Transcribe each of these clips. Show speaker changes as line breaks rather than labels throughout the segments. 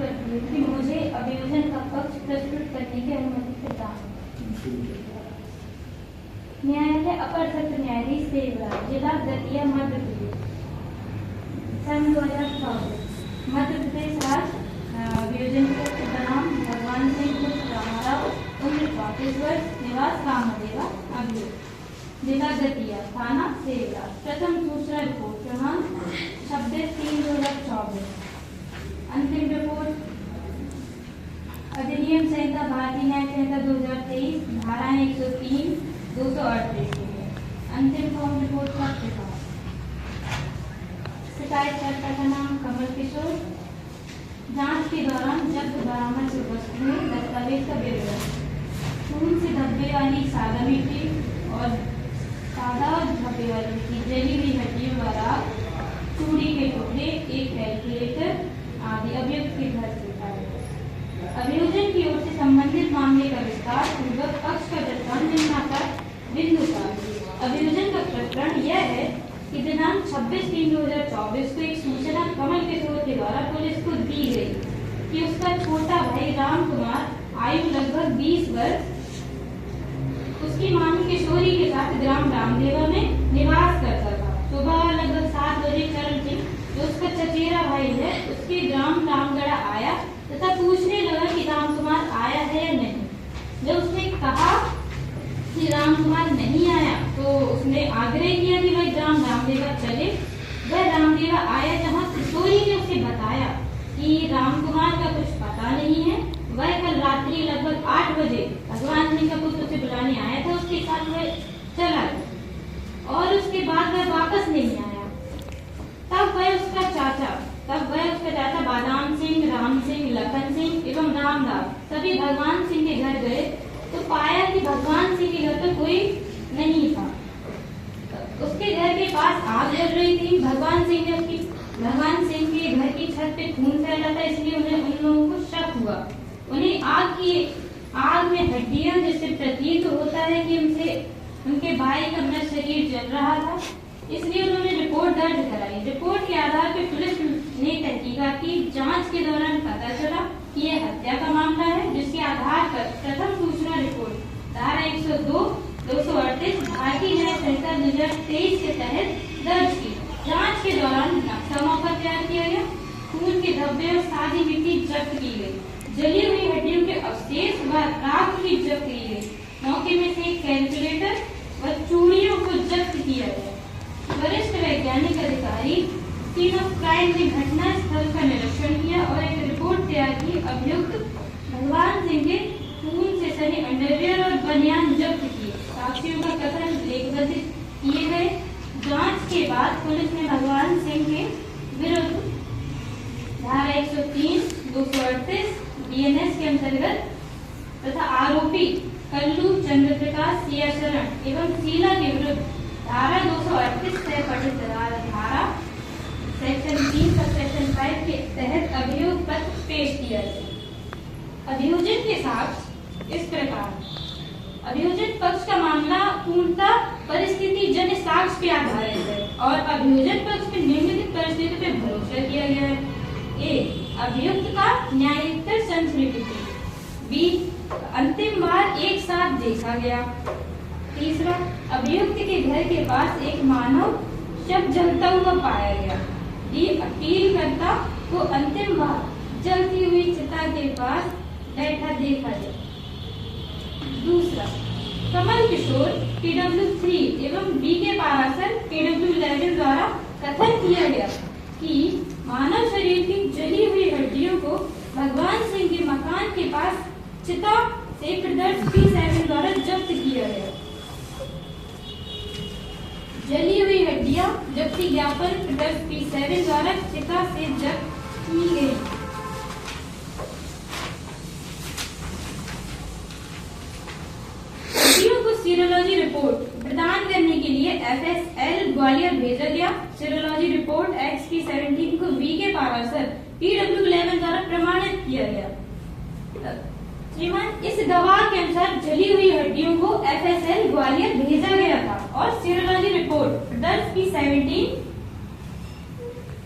करती है कि मुझे अभियोजन का पक्ष प्रस्तुत करने की अनुमति प्रदान। न्यायालय अपर सत्र न्यायाधीश सेवरा, जिला दतिया, मध्य प्रदेश। सन 2024 मध्य प्रदेश राज्य। अभियोजन पक्ष बनाम भगवान सिंह पुत्र रामाराव, उम्र 34 वर्ष, निवास रामदेवा, अभियोग। जिला दतिया, थाना सेवरा। प्रथम सूचना रिपोर्ट क्रमांक 26/3/2024। अंतिम रिपोर्ट अधिनियम संहिता, भारतीय न्याय संहिता 2023, धाराएं 103, 238 के लिए। अंतिम फॉर्म रिपोर्ट का प्रकार। शिकायतकर्ता का नाम कमल किशोर। जांच के दौरान जब्त बरामद वस्तुएं, दस्तावेज का विवरण। खून से धब्बे वाली सादा मिट्टी और सादा धब्बे वाली मिट्टी, जली हुई हड्डियों का राख, चूड़ी के टुकड़े, एक कैलकुलेटर आदि अभियुक्त के घर से पाए। अभियोजन की ओर से संबंधित मामले का विस्तार पूर्वक पक्ष का प्रकरण निम्नाकार बिंदु का। अभियोजन का प्रकरण यह है कि दिनांक 26/3/2024 को एक सूचना कमल किशोर के द्वारा पुलिस को दी गई कि उसका छोटा भाई राम कुमार, आयु लगभग 20 वर्ष, उसकी मामी किशोरी के साथ ग्राम रामदेवा में निवास करता था। सुबह लगभग 7 बजे चरण सिंह, जो उसका चचेरा भाई है, उसके ग्राम रामगढ़ आया तथा पूछने लगा कि राम कुमार आया है या नहीं। जब उसने कहा कि राम कुमार नहीं आया तो उसने आग्रह किया कि वह ग्राम रामदेवा चले। वह रामदेवा आया जहाँ किशोरी ने उसे बताया कि राम कुमार का कुछ पता नहीं है। वह कल रात्रि लगभग 8 बजे भगवान सिंह का पुत्र उसे बुलाने आया था, उसके साथ वह चला गया और उसके बाद वह वापस नहीं आया। तब वह उसका चाचा बादाम सिंह, राम सिंह, लखन सिंह एवं रामदास सभी भगवान सिंह के घर गए तो पाया कि भगवान सिंह के घर पर कोई नहीं था। उसके घर के पास आग जल रही थी। भगवान सिंह के घर की छत पे खून फैला था, इसलिए उन्हें उन लोगों को शक हुआ। उन्हें आग में हड्डियां, जिससे प्रतीत होता है कि उनके भाई का मृत शरीर जल रहा था, इसलिए उन्होंने रिपोर्ट दर्ज कराई। रिपोर्ट के आधार पर पुलिस ने तहकीकात की। जांच के दौरान पता चला कि यह हत्या का मामला है, जिसके आधार पर प्रथम सूचना रिपोर्ट धारा 102, 238 भारतीय न्याय संहिता 2023 के तहत दर्ज की। जांच के दौरान नक्शा मौका तैयार किया गया। खून के धब्बे और सादी मिट्टी जब्त की गई। जली हुई हड्डियों के अवशेष व राख भी जब्त की गई। मौके में से एक कैलकुलेटर व चूड़ियों को जब्त किया गया। वरिष्ठ वैज्ञानिक अधिकारी सीन ऑफ क्राइम ने घटना स्थल का निरीक्षण किया और एक रिपोर्ट तैयार की। अभियुक्त भगवान सिंह के खून से सने अंडरवियर और बनियान जब्त किए। साक्षियों का कथन लेखबद्ध किए गए। जांच के बाद पुलिस ने भगवान सिंह के विरुद्ध धारा 103, 238 बीएनएस के अंतर्गत तथा आरोपी कल्लू चंद्र प्रकाश, सिया शरण एवं शीला के विरुद्ध धारा 238 से पठित धारा सेक्शन 3 सेक्शन 5 के तहत अभियोग पत्र पेश किया गया। अभियोजन के साथ इस प्रकार। अभियोजन पक्ष का मामला पूर्णतः परिस्थिति जन्य साक्ष्य पे आधारित है और अभियोजन पक्ष में निम्नलिखित परिस्थितियों पे भरोसा किया गया है। ए, अभियुक्त का न्यायोत्तर संस्कृति। बी, अंतिम बार एक साथ देखा गया। तीसरा, अभियुक्त के घर के पास एक मानव शव जलता हुआ पाया गया। डी, अपीलकर्ता को अंतिम बार जलती हुई चिता के पास बैठा देखा गया। दूसरा, कमल किशोर PW3 एवं बी के पारासर PW11 द्वारा कथन किया गया कि मानव शरीर की जली हुई हड्डियों को भगवान सिंह के मकान के पास चिता से प्रदर्श P7 द्वारा जब्त किया गया। जली हुई हड्डियां जब्ती ज्ञापन प्रदर्श P7 द्वारा चिता से जब्त की गई। हड्डियों को सीरोलॉजी रिपोर्ट प्रदान करने के लिए FSL ग्वालियर भेजा गया। सीरोलॉजी रिपोर्ट XP17 को V के पारासर PW11 द्वारा प्रमाणित किया गया। श्रीमान, इस गवाह के अनुसार जली हुई हड्डियों को FSL ग्वालियर भेजा गया था और सीरोलॉजी रिपोर्ट दर्ज P17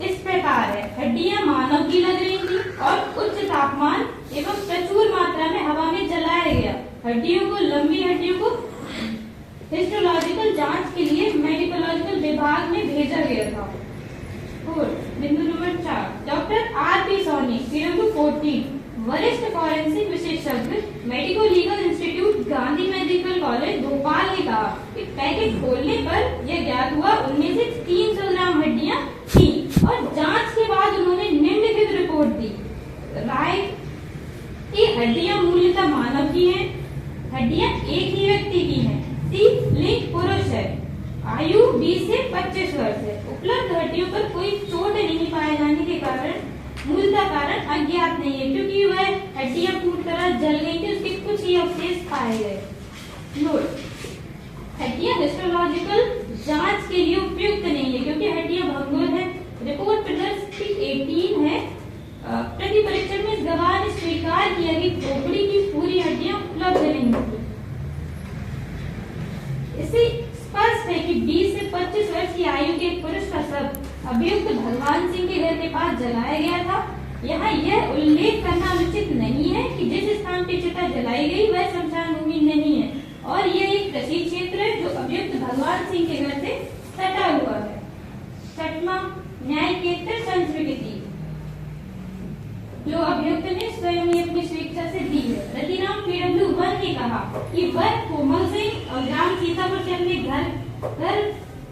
इस प्रकार है। हड्डियां मानव की लग रही थी और उच्च तापमान एवं प्रचुर मात्रा में हवा में जलाया गया। लंबी हड्डियों को हिस्टोलॉजिकल जांच के लिए मेडिकोलॉजिकल विभाग में भेजा गया था। और बिंदु नंबर 4, डॉक्टर आर.पी. सोनी, पीडब्ल्यू 14, वरिष्ठ फॉरेंसिक विशेषज्ञ, medico legal institute, Gandhi medical college, Bhopal ने कहा कि पैकेट खोलने पर यह ज्ञात हुआ उनमें से 300 ग्राम हड्डियां थी और जांच के बाद उन्होंने निम्नलिखित रिपोर्ट दी। राय की हड्डियां मूलतः मानव की हैं, हड्डियां एक ही व्यक्ति की हैं, लिंग पुरुष है, आयु 20 से 25 वर्ष है, उपलब्ध हड्डियों पर कोई चोट नहीं पाए जाने के कारण मूलतः कारण अज्ञात नहीं है, क्योंकि वह हड्डियां पूरी तरह जल गई थी, उसके कुछ ही अवशेष पाए गए। नोट, हड्डियां हिस्टोलॉजिकल जांच के लिए उपयुक्त नहीं है क्योंकि हड्डियां भंगुर है। रिपोर्ट प्रदर्शित 18 है। प्रति परीक्षण में गवाह ने स्वीकार किया कि खोपड़ी की पूरी हड्डियां उपलब्ध नहीं थी। इससे स्पष्ट है कि 20 से 25 वर्ष की आयु के पुरुष का शव अभियुक्त भगवान सिंह के घर के पास जलाया गया था। यहाँ यह उल्लेख करना अनुचित नहीं है कि जिस स्थान पर चिता जलाई गई वह शमशान भूमि नहीं है और यह एक कृषि क्षेत्र है जो अभियुक्त भगवान सिंह के घर से सटा हुआ है। 6वां, न्यायिकेतर संस्वीकृति जो अभियुक्त ने स्वयं ही अपनी स्वेच्छा से दी है। रतिराम पीडब्ल्यू 1 ने कहा कि वह कोमल सिंह और ग्राम सीतापुर से अपने घर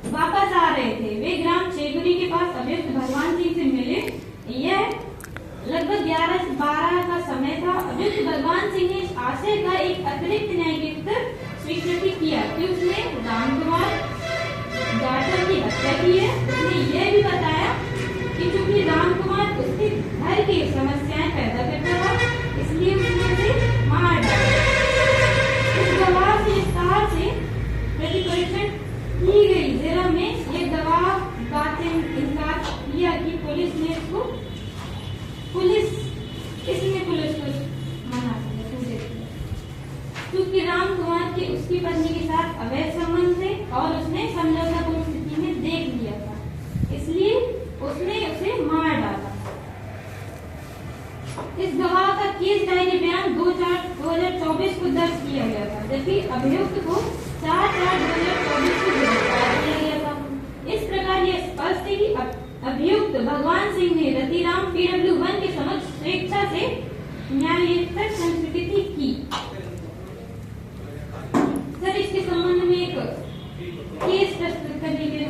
वापस आ रहे थे। वे ग्राम चेगुरी के पास अभियुक्त भगवान सिंह से मिले। यह लगभग 11 से 12 का समय था। अभियुक्त भगवान सिंह ने इस आशय का एक अतिरिक्त न्यायिकेतर स्वीकृति किया कि उसने रामकुमार जाटव की हत्या की है। उसने यह भी बताया कि चूंकि रामकुमार उसके घर की समस्याएं पैदा करता था इसलिए उसने उसे मार डाला। इस गवाह से विस्तार से प्रतिपरीक्षण की गई जिला में यह गवाह बात से इनकार किया कि पुलिस को मना दिया क्योंकि रामकुमार के उसकी पत्नी के साथ अवैध संबंध थे और उसने समझौतापूर्ण स्थिति में देख लिया था, इसलिए उसने उसे मार डाला। इस गवाह का केस डायरी बयान 2/4/2024 को दर्ज किया गया था, जबकि अभियुक्त को 4/4/2024 को गिरफ्तार किया गया था। इस प्रकार यह स्पष्ट है कि अभियुक्त भगवान सिंह ने रतिराम पीडब्ल्यू 1 के समक्ष स्वेच्छा से न्यायिकेतर संस्वीकृति की। सर, इसके संबंध में एक केस प्रस्तुत करने के लिए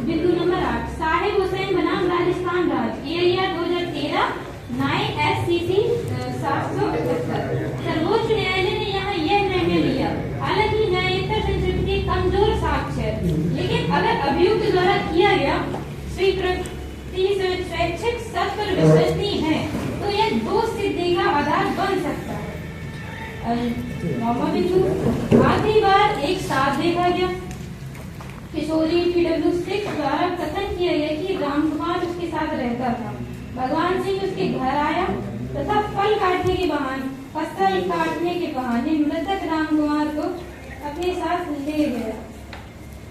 बिंदु नंबर 8, साहिब हुसैन बनाम राजस्थान राज्य, एरिया 2013, 9 SCC 778। सर्वोच्च न्यायालय ने यहाँ यह निर्णय लिया। हालांकि न्यायिकेतर संस्वीकृति कमजोर साक्ष्य है, लेकिन अगर अभियुक्त द्वारा किया गया स्वीकृति स्वैच्छिक सत्य विश्वसनीय है तो यह दोष सिद्धि का आधार बन सकता है। आखिरी बार एक साथ देखा गया। किशोरी पीडब्ल्यू 6 द्वारा कथन किया गया कि रामकुमार उसके साथ रहता था। भगवान सिंह उसके घर आया तथा फसल काटने के बहाने मृतक रामकुमार को अपने साथ ले गया।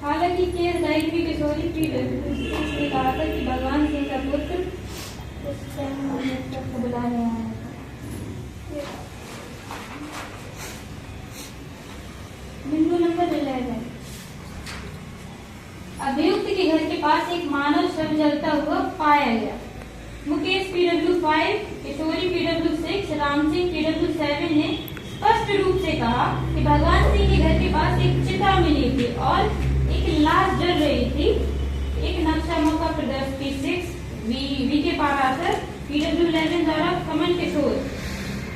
हालांकि केस डायरी में किशोरी पीडब्ल्यू 6 ने कहा था कि भगवान सिंह का पुत्र उस टाइम बुलाने आया। बिंदु नंबर 11, अभियुक्त के घर के पास एक मानव शव जलता हुआ पाया गया। मुकेश पीडब्ल्यू 5, किशोरी पीडब्ल्यू 6, राम सिंह पीडब्ल्यू 7 ने स्पष्ट रूप से कहा कि भगवान सिंह के घर के पास एक चिता मिली थी और एक लाश जल रही थी। एक नक्शा मौका प्रदर्शित 6 वी के पारासर पीडब्ल्यू 11 द्वारा कमल किशोर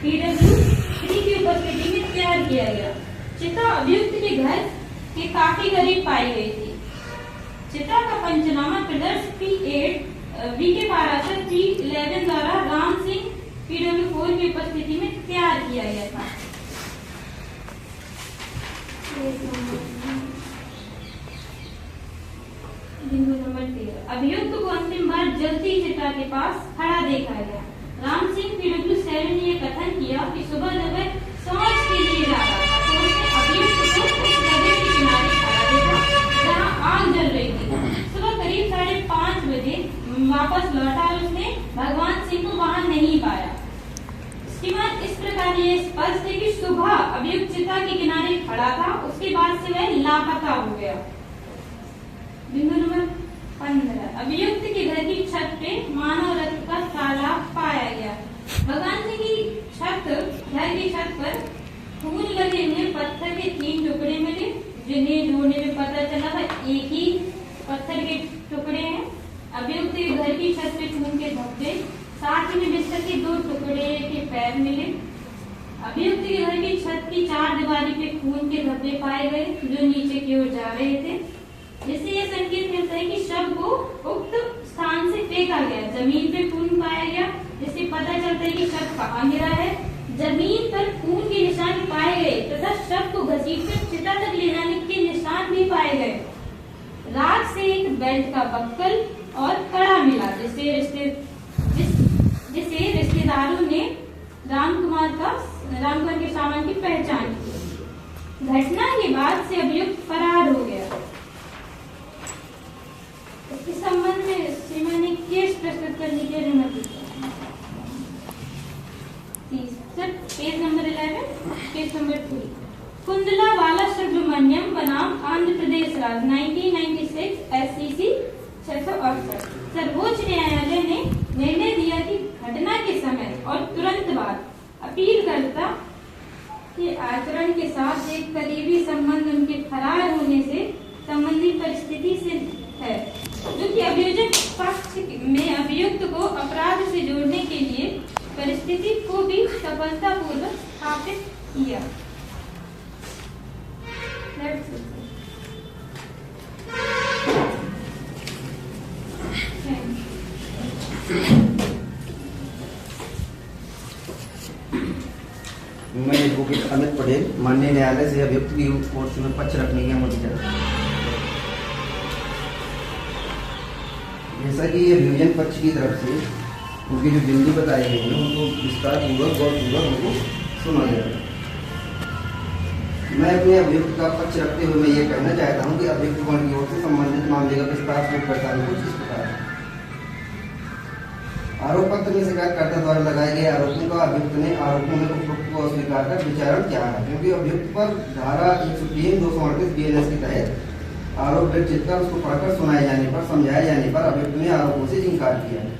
पीडब्ल्यू 3 की उपस्थिति में तैयार किया गया। चिता अभियुक्त के घर के काफी करीब पाई गई थी। चिता का पंचनामा प्रदर्शित P8 वी के पारासर P11 द्वारा राम सिंह पीडब्ल्यू 4 की उपस्थिति में तैयार किया गया था। बिंदु नंबर 13, अभियुक्त को अंतिम बार जलती चिता के पास खड़ा देखा गया। राम सिंह पीडब्ल्यू 7 ने यह कथन किया कि सुबह जब वह शौच के लिए जा रहा था तो उसने अभियुक्त को उस जगह के किनारे खड़ा देखा जहाँ आग जल रही थी। सुबह करीब 5:30 बजे वापस लौटा और उसने भगवान सिंह पड़ा था, उसके बाद से वह लापता हो गया। बिंदु नंबर 15, अभियुक्त के घर की छत पे मानव रक्त का ताला पाया गया। भगवान जी की छत, घर की छत पर खून लगे हुए पत्थर के 3 टुकड़े मिले, जिन्हें ढूंढने में पता चला था एक ही पत्थर के टुकड़े हैं। अभियुक्त के घर की छत पे खून के धब्बे, साथ ही में बिस्तर के 2 टुकड़े के पैर मिले। अभियुक्त के घर की छत की 4 दीवारी पे खून के धब्बे पाए गए, जो नीचे की ओर जा रहे थे, जिससे यह संकेत मिलता है कि शव को उक्त स्थान से फेंका गया। जमीन पे खून पाया गया, जिससे पता चलता है कि शव कहाँ गिरा है। जमीन पर खून के निशान पाए गए तथा शव को घसीटकर चिता तक ले जाने के निशान भी पाए गए। राख से एक बेल्ट का बक्कल और कड़ा मिला, जिसे रिश्तेदारों ने रामकुमार के सामान की पहचान की। घटना के बाद से अभियुक्त फरार हो गया। इसके संबंध में सीमा ने केस प्रस्तुत करने की अनुमति दी। Page number 11, page number 2। Kundula Bala Subrahmanyam बनाम आंध्र प्रदेश राज्य 1996 SCC 668। सर्वोच्च न्यायालय ने निर्णय दिया कि घटना के समय और तुरंत बाद अपीलकर्ता के आचरण के साथ एक करीबी संबंध उनके फरार होने से संबंधित परिस्थिति से है, जो कि अभियोजक पक्ष में अभियुक्त को अपराध से जोड़ने के लिए परिस्थिति को भी सफलतापूर्वक स्थापित किया।
मैं एडवोकेट अमित पटेल माननीय न्यायालय से अभियुक्त की कोर्ट में पक्ष रखने की अनुमति चाहता हूं। जैसा कि अभियोजन पक्ष की तरफ से उनकी जो बिंदु बताई गई है उनको विस्तारपूर्वक गौरपूर्वक उनको सुना जाएगा। मैं अपने अभियुक्त का पक्ष रखते हुए मैं ये कहना चाहता हूँ कि अभियुक्त गण की ओर से संबंधित मामले का विस्तार से पड़ताल कुछ इस प्रकार है। आरोप पत्र में शिकायतकर्ता द्वारा लगाए गए आरोपों का अभियुक्त ने आरोपों में उपरोक्त को अस्वीकार कर विचारण किया है, क्योंकि अभियुक्त पर धारा 103 238 BNS के तहत आरोप व्यक्तिगत कर उसको पढ़कर सुनाए जाने पर समझाए जाने पर अभियुक्त ने आरोपों से इनकार किया है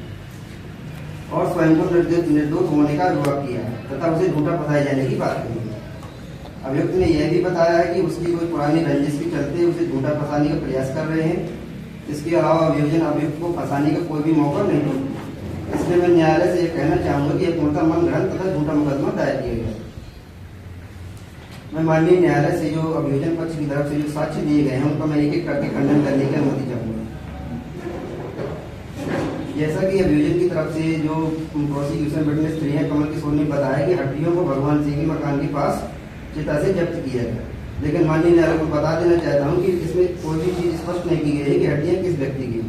और स्वयं को निर्दोष होने का अभियोग किया है तथा उसे झूठा फंसाए जाने की बात कही है। अभियुक्त ने यह भी बताया है कि उसकी कोई पुरानी रंजिश के चलते उसे झूठा फंसाने का प्रयास कर रहे हैं। इसके अलावा अभियोजन अभियुक्त को फंसाने का कोई भी मौका नहीं देता। इसलिए मैं न्यायालय से यह कहना चाहूंगा कि एक मन ग्रहण तथा झूठा मुकदमा दायर किया गया। मैं माननीय न्यायालय से जो अभियोजन पक्ष की तरफ से जो साक्ष्य दिए गए हैं उनका मैं एक एक करके खंडन करने की अनुमति चाहूंगा। जैसा कि अभियोजन की तरफ से जो प्रोसिक्यूशन विटनेस 3 है कमल किशोर ने बताया कि हड्डियों को भगवान सिंह के मकान के पास चिता से जब्त किया गया, लेकिन माननीय न्यायालय को बता देना चाहता हूँ कि इसमें कोई भी चीज स्पष्ट नहीं की गई है कि हड्डियां किस व्यक्ति की।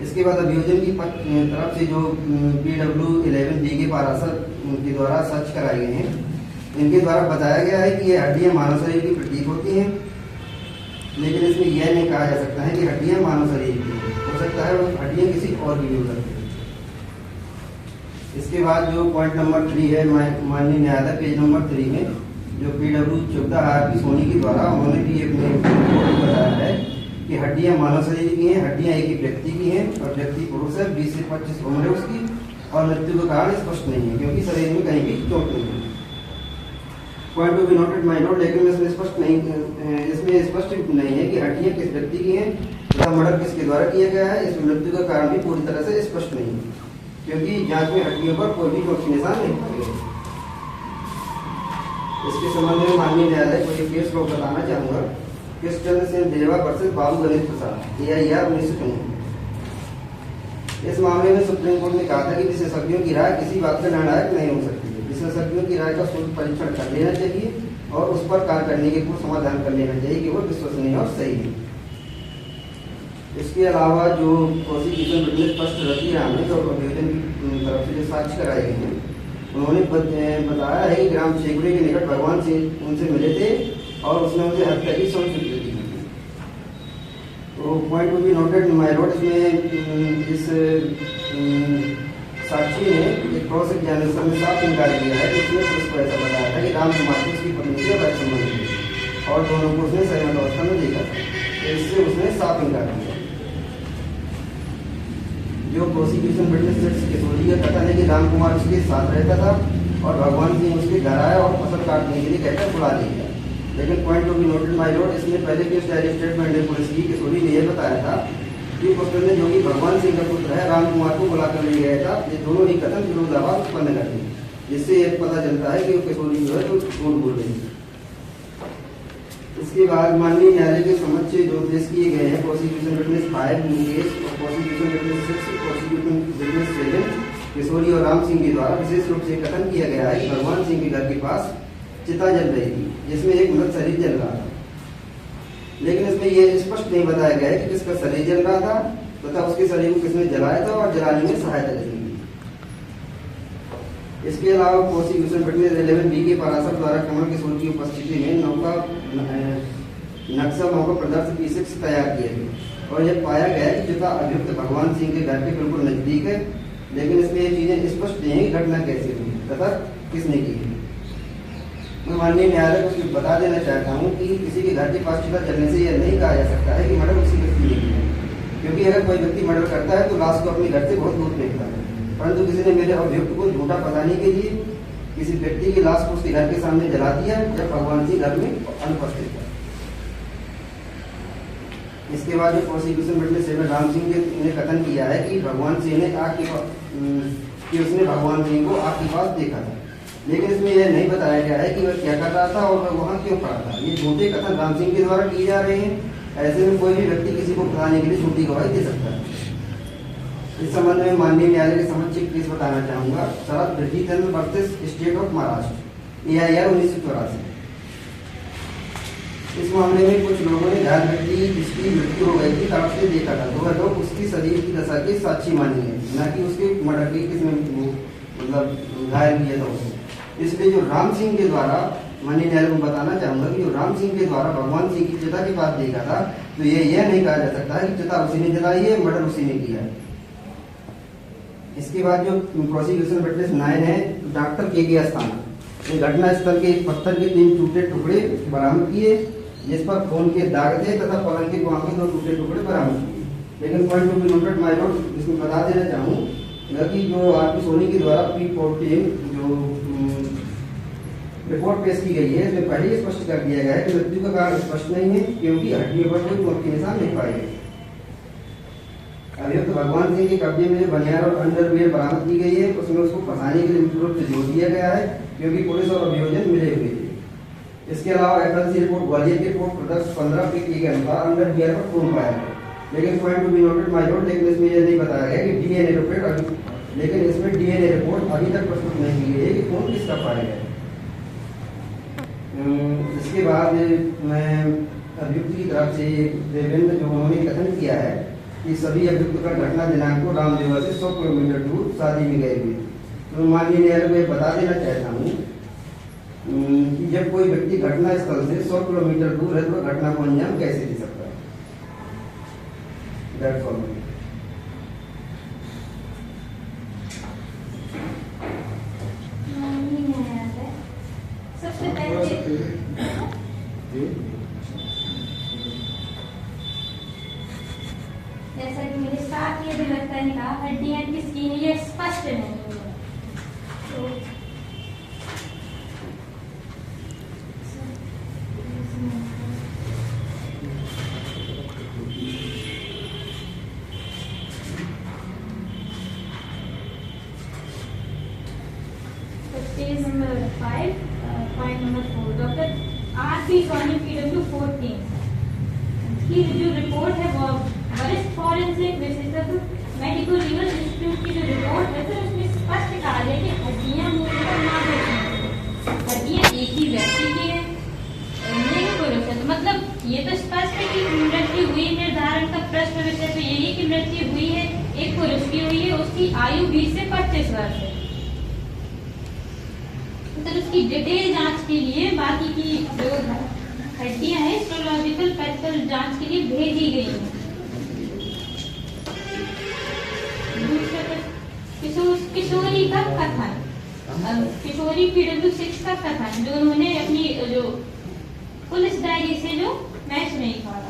इसके बाद अभियोजन की तरफ से जो PW11D के पाराशर के द्वारा सर्च कराए गए हैं, इनके द्वारा बताया गया है कि ये हड्डियां मानव शरीर की प्रतीक होती हैं, लेकिन इसमें यह नहीं कहा जा सकता है कि हड्डियां मानव शरीर की हो सकता है वो हड्डियां किसी और की भी हो सकती है। इसके बाद जो पॉइंट नंबर 3 है माननीय न्यायालय पेज नंबर 3 में जो PW14 सोनी के द्वारा उन्होंने भी अपने बताया है कि हड्डियां मानव शरीर की हैं, हड्डियां एक ही व्यक्ति की हैं और व्यक्ति पुरुष है, 20 से 25 उम्र है उसकी और मृत्यु का कारण स्पष्ट नहीं है क्योंकि शरीर में कहीं भी चोट नहीं है। Point to be noted my Lord, लेकिन इसमें स्पष्ट नहीं है कि हड्डियां किस व्यक्ति की हैं तथा मर्डर किसके द्वारा किया गया है। इसमें मृत्यु का कारण भी पूरी तरह से स्पष्ट नहीं है क्योंकि जांच में हड्डियों पर कोई भी चोट के निशान नहीं पाए गए। इसके संबंध में माननीय न्यायालय को एक केस लॉ बताना चाहूंगा। कृष्णचंद्र सिंह देवा वर्सेस बाबू गणेश प्रसाद AIR 1994। इस मामले में सुप्रीम कोर्ट ने कहा था कि विशेषज्ञों की राय किसी बात का निर्णायक नहीं हो सकती है। विशेषज्ञों की राय का शुद्ध परीक्षण कर लेना चाहिए और उस पर कार्य करने के पूर्व समाधान कर लेना चाहिए कि वो विश्वसनीय और सही है। इसके अलावा जो prosecution witness first Ravi Ram है जो अभियोजन की तरफ से जो साक्ष्य कराए गए हैं, उन्होंने बताया है कि ग्राम शेखुड़े के निकट भगवान सिंह उनसे मिले थे और उसने उनसे हत्या की स्वीकृति दी। तो point to be noted my Lord, इसमें इस साक्षी ने एक क्रॉस एग्जामिनेशन में साफ इनकार किया है कि उसने पुलिस को ऐसा बताया था कि राम कुमार को उसकी पत्नी से अवैध संबंध थे और दोनों को उसने सहमत अवस्था में देखा था, तो इससे उसने साफ इनकार किया। जो प्रोसिक्यूशन विटनेस किशोरी का कथन है कि राम कुमार उसके साथ रहता था और भगवान सिंह उसके घर आया और फसल काटने के लिए कहकर बुला ले गया, लेकिन point to be noted my Lord, इसमें पहले की डायरी स्टेटमेंट में पुलिस की किशोरी ने यह बताया था कि पुष्कर ने जो कि भगवान सिंह का पुत्र है राम कुमार को बुलाकर ले गया था। ये दोनों ही कथन विरोधाभास उत्पन्न करते हैं, जिससे यह पता चलता है कि वो किशोरी जो है तो झूठ बोल रही है। इसके बाद माननीय न्यायालय के समक्ष जो पेश किए गए हैं प्रोसिक्यूशन विटनेस 5 मुकेश और प्रोसिक्यूशन विटनेस 6 प्रोसिक्यूशन विटनेस 7 किशोरी और राम सिंह के द्वारा विशेष रूप से कथन किया गया है कि भगवान सिंह के घर के पास चिता जल रही थी जिसमें एक मृत शरीर जल रहा था, लेकिन इसमें यह स्पष्ट नहीं बताया गया है कि किसका शरीर जल रहा था तथा उसके शरीर को किसने जलाया था और जलाने में सहायता किसने की। इसके अलावा प्रोसिक्यूशन विटनेस 11B के पराशर द्वारा कमल किशोर की उपस्थिति में नक्शा मौका प्रदर्शन P6 तैयार किया गया और यह पाया गया कि चिता अभियुक्त भगवान सिंह के घर के बिल्कुल नजदीक है, लेकिन इसमें ये चीजें स्पष्ट नहीं है कि घटना कैसे हुई तथा किसने की है। मैं माननीय न्यायालय को बता देना चाहता हूँ कि किसी के घर के पास चिता जलने से यह नहीं कहा जा सकता है कि मर्डर उसी व्यक्ति ने किया, क्योंकि अगर कोई व्यक्ति मर्डर करता है तो लाश को अपने घर से बहुत दूर फेंकता है, परंतु किसी ने मेरे अभियुक्त को झूठा फंसाने के लिए किसी व्यक्ति की लाश को उसके घर के सामने जला दिया जब भगवान सिंह घर में अनुपस्थित था। इसके बाद जो प्रोसिक्यूशन विटनेस राम सिंह ने कथन किया है कि भगवान सिंह ने उसने भगवान सिंह को आग के पास देखा था, लेकिन इसमें यह नहीं बताया गया है कि वह क्या कर रहा था और वह वहाँ क्यों खड़ा था। ये झूठे कथन राम सिंह के द्वारा किए जा रहे हैं। ऐसे में कोई भी व्यक्ति किसी को फंसाने के लिए झूठी गवाही दे सकता है। इस संबंध में माननीय न्यायालय के समक्ष एक केस बताना चाहूंगा, Sharad Birdhichand versus state of Maharashtra AIR 1984। इस मामले में कुछ लोगों ने घायल व्यक्ति जिसकी मृत्यु हो गई थी तड़प से देखा था, तो वह लोग उसकी शरीर की दशा के साक्षी मानी है, न कि उसके मर्डर के किसने मतलब घायल किया था उसको। इसलिए जो राम सिंह के द्वारा माननीय न्यायालय को बताना चाहूंगा कि जो राम सिंह के द्वारा भगवान सिंह की चिता के पास देखा था, तो यह नहीं कहा जा सकता है कि चिता उसी ने जलाई है, मर्डर उसी ने किया है। इसके बाद जो प्रोसिक्यूशन विटनेस 9 है डॉक्टर के अस्थाना, घटना स्थल के पत्थर के 3 टूटे टुकड़े बरामद किए जिस पर खून के दाग थे तथा पलंग के गुहा के 2 टूटे टुकड़े बरामद किए। लेकिन point to be noted my Lord, इसमें बता देना चाहूँगा कि जो आरपी सोनी के द्वारा P14 जो रिपोर्ट पेश की गई है इसमें पहले ही स्पष्ट कर दिया गया है कि मृत्यु का कारण स्पष्ट नहीं है, क्योंकि हड्डियों पर कोई मौत के निशान नहीं पाए गए। अभियुक्त भगवान सिंह के कब्जे में जो बनियान और अंडरवियर बरामद की गई है उसमें उसको फंसाने के लिए मुख्य रूप से जोर दिया गया है, क्योंकि पुलिस और अभियोजन मिले हुए थे। इसके अलावा FLC रिपोर्ट ग्वालियर की रिपोर्ट प्रदर्श 15 के अनुसार अंडरवियर पर खून पाया गया। लेकिन point to be noted my Lord, लेकिन इसमें यह नहीं बताया गया कि DNA रिपोर्ट अभी तक प्रस्तुत नहीं की गई है कि खून किसका पाया गया। इसके बाद मैं अभियुक्त की तरफ से देवेंद्र जो उन्होंने कथन किया है कि सभी अभियुक्त का घटना दिनांक को रामदेवा से 100 किलोमीटर दूर शादी में गए हुए। तो माननीय न्यायालय को बता देना चाहता हूँ कि जब कोई व्यक्ति घटना स्थल से 100 किलोमीटर दूर है तो घटना को अंजाम कैसे दे सकता है। That's all.
सबसे पहले जैसा कि मेरे साथ ये भी लगता है ना, हड्डियां किसकी है ये स्पष्ट नहीं है। तो page number 5 point number 4 doctor RP Soni PW 14 की जो रिपोर्ट है वो वरिष्ठ फॉरेंसिक विशेषज्ञ मेडिकल लीगल इंस्टीट्यूट की जो रिपोर्ट है तो उसमें स्पष्ट कहा गया कि हड्डियां मूलतः ना होती, हड्डियां एक ही व्यक्ति की है, नहीं पुरुष है। तो मतलब ये तो स्पष्ट है कि मृत्यु हुई, निर्धारण का प्रश्न विषय तो यही कि मृत्यु हुई है एक पुरुष की हुई है, उसकी आयु 20 से 25 वर्ष है। तो उसकी डिटेल जांच के लिए बाकी की जो हड्डियां हैं हिस्टोलॉजिकल पैथोल जांच के लिए भेजी गई हैं। दूसरा किशोरी का कथन, किशोरी PW6 का कथन जो उन्होंने अपनी जो पुलिस डायरी से जो मैच में निकाला।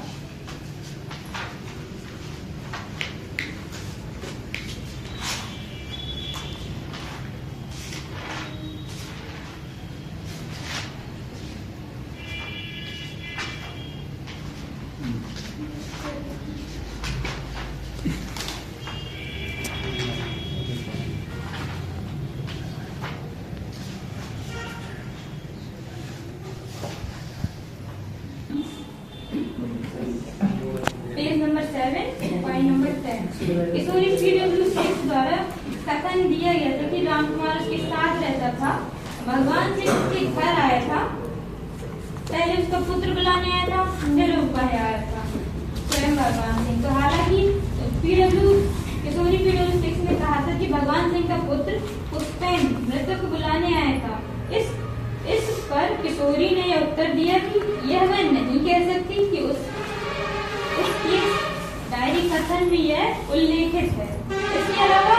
Page number 7, point number 10। किशोरी PW6 द्वारा कथन दिया गया था कि रामकुमार उसके साथ रहता था, भगवान सिंह उसके घर आया था, पहले उसका पुत्र बुलाने आया था, फिर वो भाई आया था स्वयं भगवान सिंह। तो हालांकि किशोरी PW6 ने कहा था कि भगवान सिंह का पुत्र पुष्पेन मृतक को बुलाने आया था। इस पर किशोरी ने यह उत्तर दिया कि यह वह नहीं कह सकती कि उसकी डायरी कथन में यह उल्लेखित है। इसके अलावा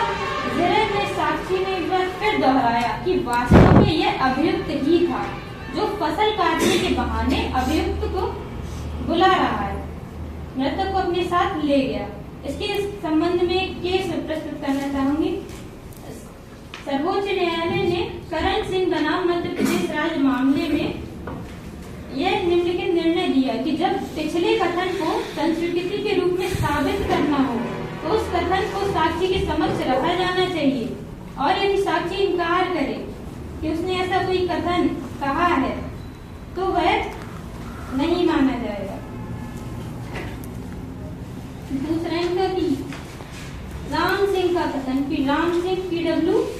ज़रर ने साक्षी ने एक बार फिर दोहराया कि वास्तव में यह अभियुक्त ही था जो फसल काटने के बहाने अभियुक्त को बुला रहा है, मृतक को अपने साथ ले गया। इसके संबंध में एक केस प्रस्तुत करना चाहूंगी। सर्वोच्च न्यायालय ने करण सिंह बनाम मध्य प्रदेश राज्य मामले में यह निम्नलिखित निर्णय दिया कि जब पिछले कथन को संस्वीकृति के रूप में साबित करना हो तो उस कथन को साक्षी के समक्ष रखा जाना चाहिए, और यदि साक्षी इनकार करे कि उसने ऐसा कोई कथन कहा है तो वह नहीं माना जाएगा। दूसरा इनका कि राम सिंह का कथन कि राम सिंह PW7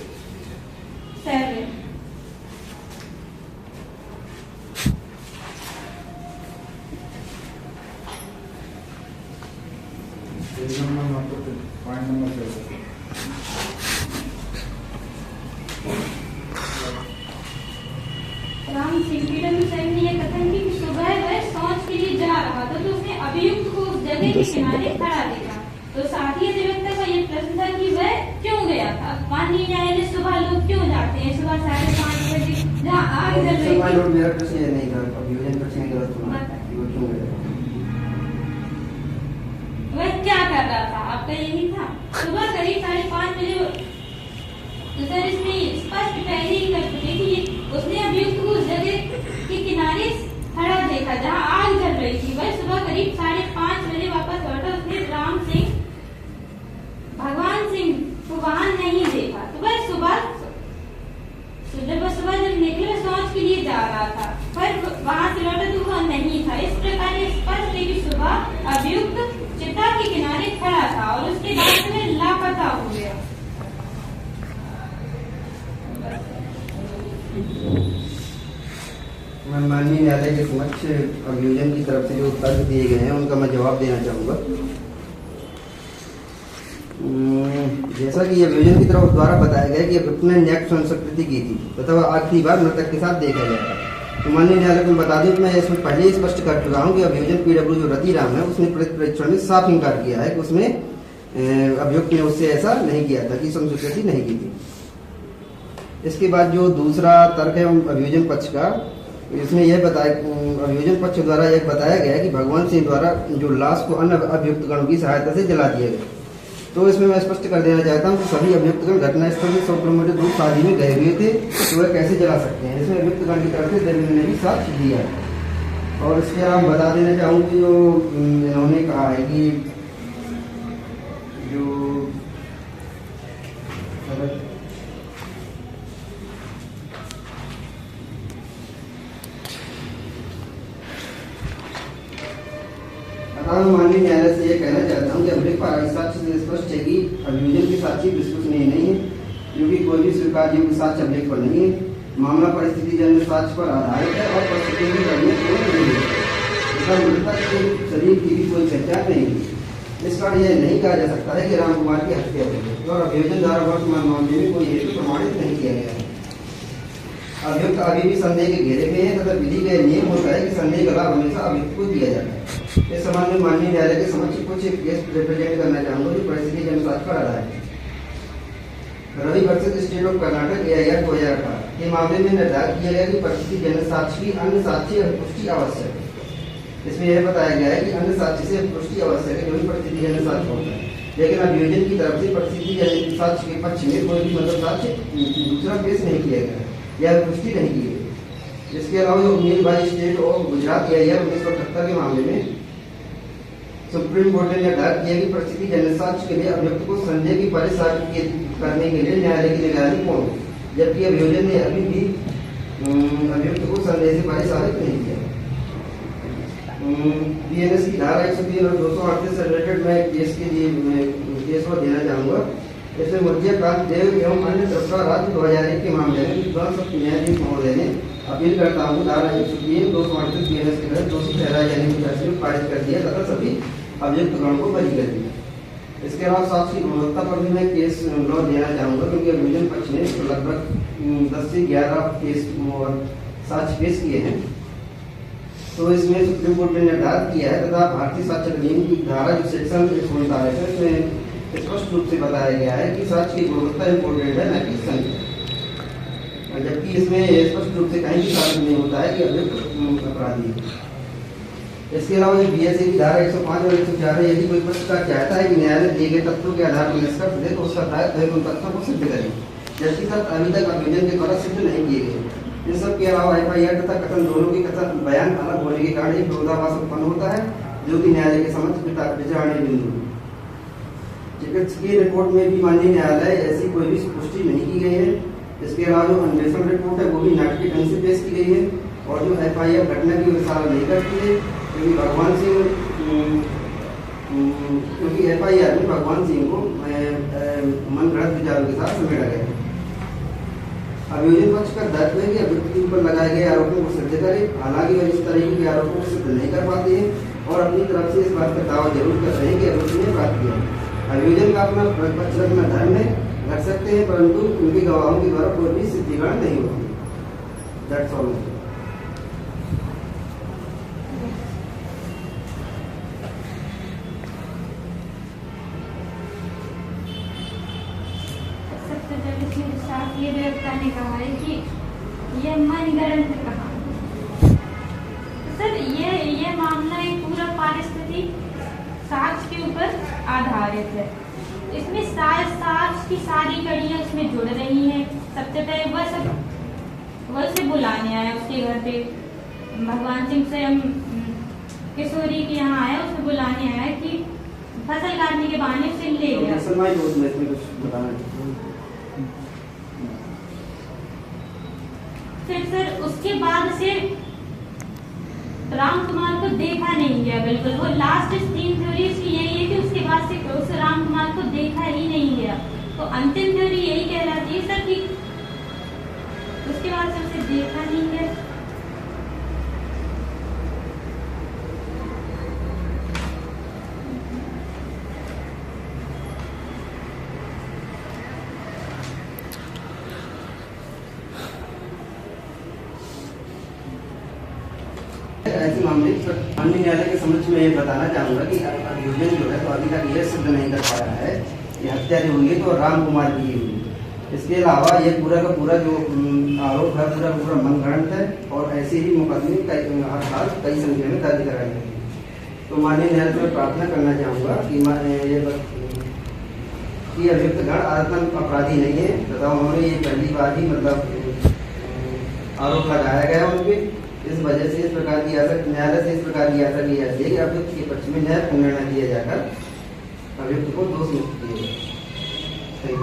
राम सिंह PW7 ने यह कथन की सुबह वह शौच के लिए जा रहा था तो उसने अभियुक्त को उस जगह के किनारे खड़ा देखा। तो साथी अधिवक्ता का यह प्रश्न था कि वह क्यों गया था। माननीय न्यायालय सुबह लोग क्यों जाते हैं, सुबह 5:30 बजे जहाँ आग जल रही थी।
मेरा प्रश्न ये नहीं था, अभियोजन प्रश्न गलत सुना कि वो क्यों गया,
वह क्या कर रहा था, आपका यही था। सुबह करीब 5:30 बजे तो सर इसमें स्पष्ट पहले ही कर चुके कि उसने अभियुक्त को उस जगह के किनारे खड़ा देखा जहाँ आग जल रही थी। वह सुबह करीब 5:30 बजे वापस लौटा। उसने राम सिंह भगवान सिंह को वहां नहीं देखा। तो वह सुबह जब निकले शौच के लिए जा रहा था, पर वहां से लौटा तो वह नहीं था। इस प्रकार स्पष्ट है कि सुबह अभियुक्त चिता के किनारे खड़ा था और उसके बाद में लापता हो गया।
मैं माननीय न्यायालय के समक्ष अभियोजन की तरफ से जो तर्क दिए गए हैं उनका मैं जवाब देना चाहूँगा। जैसा कि अभियोजन की तरफ द्वारा बताया गया कि अभियुक्त ने न्याय संस्कृति की थी तथा वह आखिरी बार मृतक के साथ देखा गया था। तो माननीय न्यायालय को बता दूं कि मैं इसमें पहले ही स्पष्ट कर चुका हूँ कि अभियोजन PW जो रतिराम है उसने परीक्षण में साफ इंकार किया है कि उसमें अभियुक्त ने उससे ऐसा नहीं किया था, कि संस्कृति नहीं की थी। इसके बाद जो दूसरा तर्क है अभियोजन पक्ष का, इसमें यह बताया अभियोजन पक्ष द्वारा यह बताया गया कि भगवान सिंह द्वारा जो लाश को अन्य अभियुक्त गणों की सहायता से जला दिया गया। तो इसमें मैं स्पष्ट कर देना चाहता हूँ कि सभी अभियुक्तगण घटनास्थल में 100 किलोमीटर दूर शादी में गए हुए थे, तो वह कैसे जला सकते हैं। इसमें अभियुक्तगण की तरफ से दलील ने भी साक्ष्य दिया है। और इसके अलावा बता देना चाहूँगी जो इन्होंने कहा है कि जो माननीय न्यायालय से यह कहना चाहता हूँ कि अभिलेख पर साक्ष्य से स्पष्ट है कि अभियोजन की साक्ष्य विश्वसनीय नहीं है, क्योंकि कोई भी स्वीकार योग्य साक्ष्य अभिलेख पर नहीं है। मामला परिस्थिति जन्य साक्ष्य पर आधारित है और परिस्थिति की गणना नहीं है। तथा मृतक के शरीर की भी कोई पहचान नहीं है। इस कारण यह नहीं कहा जा सकता है कि राम कुमार की हत्या हुई है और अभियोजन द्वारा वर्तमान मामले में कोई हेतु प्रमाणित नहीं किया गया है। अभियुक्त अभी भी संदेह के घेरे में है तथा विधि का नियम होता है कि संदेह का लाभ हमेशा अभियुक्त को दिया जाता है। इस संबंध में माननीय न्यायालय के समक्ष कुछ केस रिप्रेजेंट करना चाहूंगा जो परिस्थिति के अनुसार पर आधारित है। Ravi versus state of Karnataka AIR 2018 के मामले में निर्धारित किया गया कि परिस्थिति जनक साक्ष्य की अन्य साक्ष्य पुष्टि आवश्यक है। इसमें यह बताया गया है कि अन्य साक्ष्य से पुष्टि आवश्यक है, जो भी परिस्थिति जनक साक्ष्य होता है। लेकिन अभियोजन की तरफ से परिस्थिति जनक साक्ष्य के पक्ष में कोई भी मतलब साक्ष्य दूसरा पेश नहीं किया गया या पुष्टि नहीं की गई। इसके अलावा जो उम्मीद भाई स्टेट ऑफ गुजरात AIR 1978 के मामले में सुप्रीम कोर्ट ने निर्धारित किया कि परिस्थिति जनक साक्ष्य के लिए अभियुक्त को संदेह की परिसार करने के लिए न्यायालय की निगरानी कौन, जबकि अभियोजन ने अभी भी अभियुक्त को संदेह से परे साबित नहीं किया। BNS की धारा 103 और 238 से रिलेटेड मैं केस के लिए केस को देना चाहूँगा। इसमें मुर्जिया प्रांत देव एवं अन्य तरफदार राज्य 2001 के मामले में विद्वान सत्य न्यायाधीश महोदय ने अपील करता हूँ धारा 103 238 BNS के तहत दोषी ठहराए जाने की फैसले पारित कर दिया तथा सभी अभियुक्त गण को बरी कर दिया। इसके अलावा साक्ष्य की गुणवत्ता पर भी मैं केस लॉ देना चाहूँगा, क्योंकि अभियोजन पक्ष ने लगभग 10 से 11 केस और साक्ष्य पेश किए हैं। तो इसमें सुप्रीम कोर्ट ने निर्धारित किया है तथा भारतीय साक्ष्य अधिनियम की धारा जो सेक्शन 139 है इसमें स्पष्ट रूप से बताया गया है कि साक्ष्य की गुणवत्ता इम्पोर्टेंट है, न कि संख्या। जबकि इसमें स्पष्ट रूप से कहीं भी साबित नहीं होता है कि अभियुक्त अपराधी है। इसके अलावा जो BSA की धारा 105 और 104 है, यदि कोई पक्षकार चाहता है कि न्यायालय दिए गए तथ्यों के आधार पर निष्कर्ष दे तो उसका दायित्व है उन तथ्यों को सिद्ध करें, जबकि तथ्य अभी तक अभियोजन के द्वारा सिद्ध नहीं किए गए। इन सब के अलावा FIR तथा कथन दोनों के कथन बयान अलग होने के कारण एक विरोधाभास उत्पन्न होता है, जो कि न्यायालय के समक्ष विचारणीय बिंदु। चिकित्सकीय रिपोर्ट में भी माननीय न्यायालय ऐसी कोई भी पुष्टि नहीं की गई है। इसके अलावा जो अन्वेषण रिपोर्ट है वो भी नाटकीय ढंग से पेश की गई है और जो FIR घटना की विचार नहीं करती है, क्योंकि भगवान सिंह क्योंकि FIR में भगवान सिंह को मन गढ़ंत विचारों के साथ समेटा गया है। अभियोजन पक्ष का दायित्व है कि अभियुक्त के ऊपर लगाए गए आरोपों को सिद्ध करे, हालांकि वह इस तरह के आरोपों को सिद्ध नहीं कर पाते हैं और अपनी तरफ से इस बात का दावा जरूर कर रहे हैं कि अभियुक्त ने अपराध किया। अभियोजन का अपना पक्ष रखना धर्म है, रख सकते हैं, परंतु उनके गवाहों के द्वारा कोई भी सिद्धिकरण नहीं होती। That's all.
ये व्यवस्था ने कहा है कि ये मनगढ़ंत कहा। सर ये मामला एक पूरा पारिस्थितिक साक्ष्य के ऊपर आधारित है। इसमें साक्ष्य की सारी कड़ियाँ इसमें जुड़ रही हैं। सबसे पहले वह से बुलाने आया उसके घर पे, भगवान सिंह स्वयं किशोरी के यहाँ आया, उसे बुलाने आया कि फसल काटने के बहाने उसे ले गया। फिर सर उसके बाद से राम कुमार को देखा नहीं गया बिल्कुल। वो लास्ट स्टीम थ्योरी उसकी यही है कि उसके बाद से उस राम कुमार को देखा ही नहीं गया। तो अंतिम थ्योरी यही कहलाती है सर कि उसके बाद से उसे देखा नहीं गया।
ऐसे मामले माननीय न्यायालय के समक्ष में ये बताना चाहूँगा कि अभियोजन जो है तो अभी तक यह सिद्ध नहीं कर पाया है कि हत्या जो हुई तो राम कुमार की हुई। इसके अलावा ये पूरा का पूरा जो आरोप है पूरा पूरा मनगढ़ंत है और ऐसे ही मुकदमे हर साल कई संख्या में दर्ज कराए गए। तो माननीय न्यायालय से प्रार्थना करना चाहूँगा कि अभियुक्त गण आदतन अपराधी नहीं है तथा उन्होंने ये पहली बार ही मतलब आरोप लगाया गया उन पर। इस वजह से इस प्रकार की आशा न्यायालय से इस प्रकार की आशा की जाती है कि अभियुक्त के पक्ष में न्यायपूर्ण निर्णय दिया जाकर अभियुक्त को दोष मुक्त किया जाए।